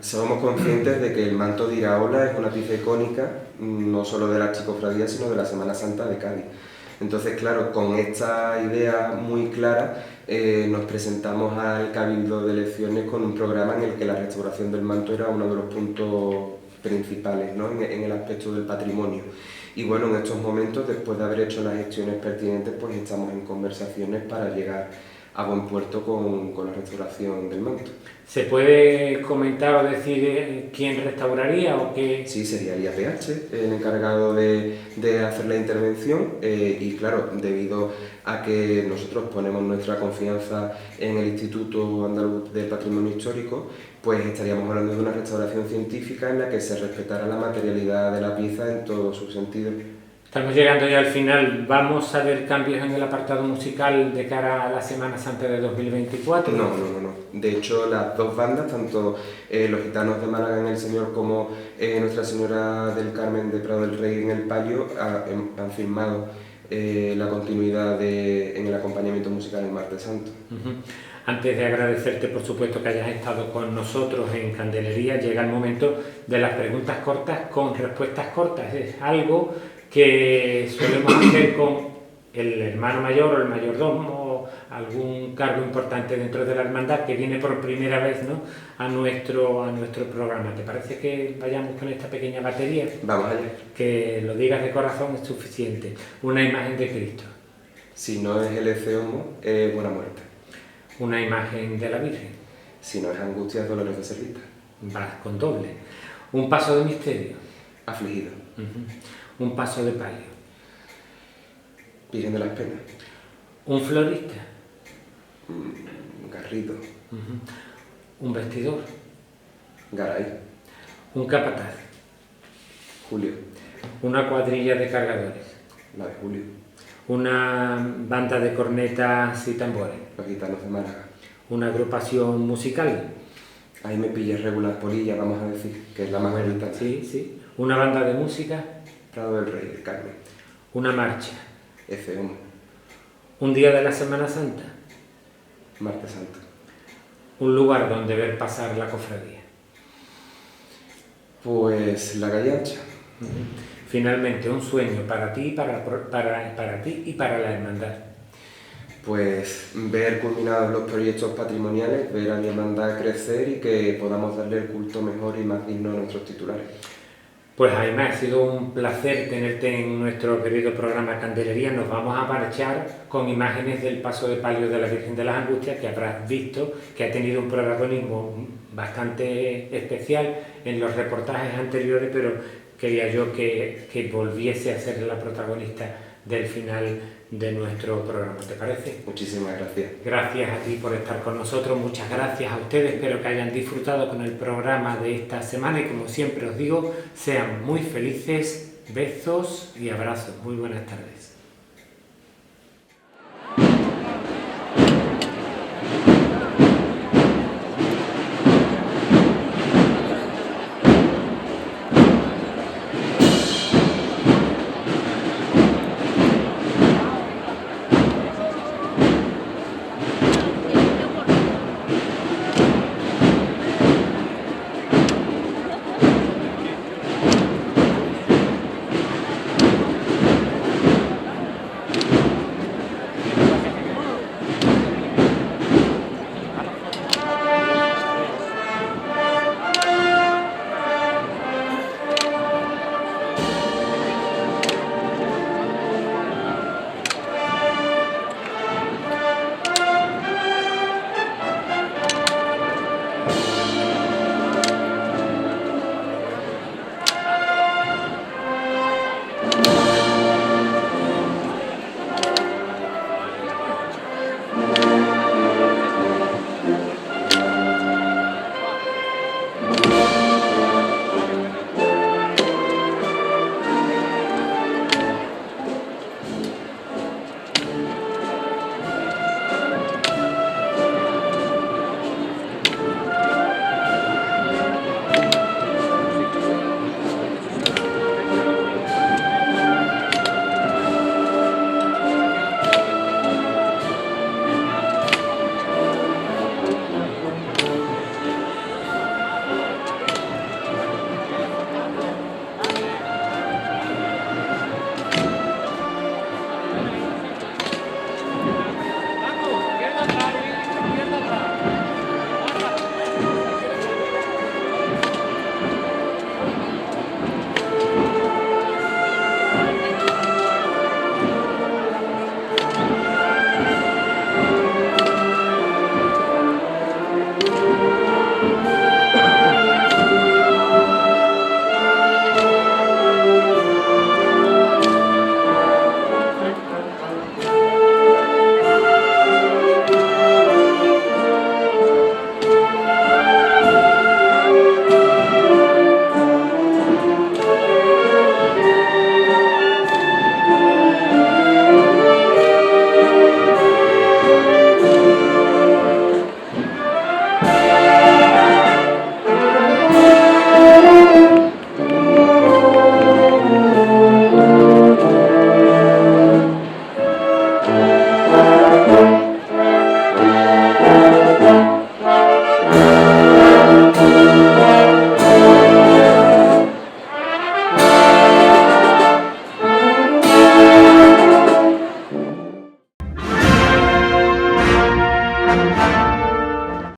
Somos conscientes de que el manto de Iraola es una pieza icónica, no solo de la Archicofradía, sino de la Semana Santa de Cádiz. Entonces, claro, con esta idea muy clara, nos presentamos al Cabildo de Elecciones con un programa en el que la restauración del manto era uno de los puntos principales, ¿no?, en el aspecto del patrimonio. Y bueno, en estos momentos, después de haber hecho las gestiones pertinentes, pues estamos en conversaciones para llegar a buen puerto con la restauración del manto. ¿Se puede comentar o decir quién restauraría o qué? Sí, sería el IAPH el encargado de hacer la intervención y claro, debido a que nosotros ponemos nuestra confianza en el Instituto Andaluz del Patrimonio Histórico, pues estaríamos hablando de una restauración científica en la que se respetara la materialidad de la pieza en todos sus sentidos. Estamos llegando ya al final. ¿Vamos a ver cambios en el apartado musical de cara a la Semana Santa de 2024? No. De hecho, las dos bandas, tanto los Gitanos de Málaga en el Señor como Nuestra Señora del Carmen de Prado del Rey en el Palio, han firmado la continuidad en el acompañamiento musical el Martes Santo. Antes de agradecerte, por supuesto, que hayas estado con nosotros en Candelería, llega el momento de las preguntas cortas con respuestas cortas. Es algo que solemos hacer con el hermano mayor o el mayordomo o algún cargo importante dentro de la hermandad que viene por primera vez, ¿no?, a nuestro programa. ¿Te parece que vayamos con esta pequeña batería? Vamos allá. Que lo digas de corazón es suficiente. Una imagen de Cristo. Si no es el Ecce Homo, es Buena Muerte. Una imagen de la Virgen. Si no es Angustias, Dolores de Servita. Vas con doble. Un paso de misterio. Afligido. Un paso de palio. Virgen de las Penas. Un florista. Garrido. Un vestidor. Garay. Un capataz. Julio. Una cuadrilla de cargadores. La de Julio. Una banda de cornetas y tambores. Los Gitanos de Málaga. Una agrupación musical. Ahí me pillas regular polilla, vamos a decir, que es la más bonita. Sí. Una banda de música. Prado del Rey, el Carmen. Una marcha. Ecce Homo. Un día de la Semana Santa. Martes Santo. Un lugar donde ver pasar la cofradía. Pues la calle ancha. Finalmente, un sueño para ti, para ti y para la hermandad. Pues ver culminados los proyectos patrimoniales, ver a mi hermandad crecer y que podamos darle el culto mejor y más digno a nuestros titulares. Pues Jaime, ha sido un placer tenerte en nuestro querido programa Candelería. Nos vamos a marchar con imágenes del paso de palio de la Virgen de las Angustias, que habrás visto que ha tenido un protagonismo bastante especial en los reportajes anteriores, pero quería yo que volviese a ser la protagonista del final de nuestro programa. ¿Te parece? Muchísimas gracias. Gracias a ti por estar con nosotros, muchas gracias a ustedes, espero que hayan disfrutado con el programa de esta semana y como siempre os digo, sean muy felices, besos y abrazos, muy buenas tardes.